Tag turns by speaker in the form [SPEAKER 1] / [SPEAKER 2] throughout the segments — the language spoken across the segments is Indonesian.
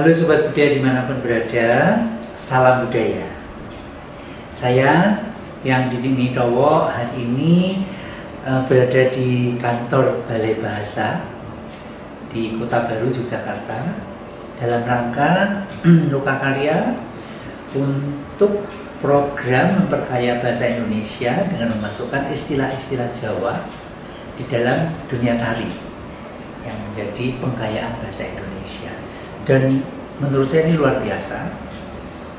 [SPEAKER 1] Halo Sobat Budaya dimanapun berada, salam budaya. Saya yang Didi Nitowo hari ini berada di kantor Balai Bahasa di Kota Baru, Yogyakarta, dalam rangka lokakarya untuk program memperkaya bahasa Indonesia dengan memasukkan istilah-istilah Jawa di dalam dunia tari yang menjadi pengkayaan bahasa Indonesia. Dan menurut saya ini luar biasa,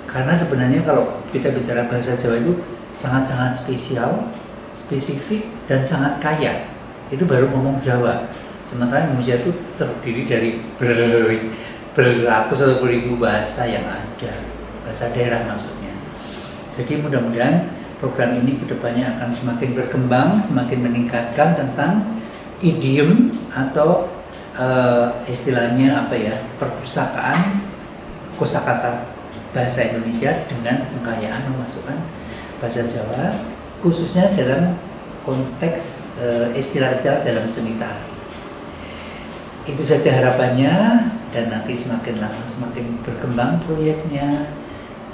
[SPEAKER 1] karena sebenarnya kalau kita bicara bahasa Jawa itu sangat-sangat spesial, spesifik, dan sangat kaya. Itu baru ngomong Jawa. Sementara Indonesia itu terdiri dari beratus atau beribu bahasa yang ada, bahasa daerah maksudnya. Jadi mudah-mudahan program ini kedepannya akan semakin berkembang, semakin meningkatkan tentang idiom atau istilahnya apa ya, perpustakaan kosakata bahasa Indonesia dengan pengkayaan memasukkan bahasa Jawa, khususnya dalam konteks istilah-istilah dalam seni tari. Itu saja harapannya, dan nanti semakin lama semakin berkembang proyeknya,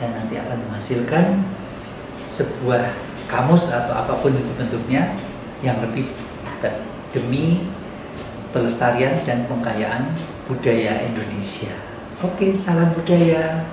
[SPEAKER 1] dan nanti akan menghasilkan sebuah kamus atau apapun itu bentuknya yang lebih demi pelestarian dan pengkayaan budaya Indonesia. Oke, salam budaya.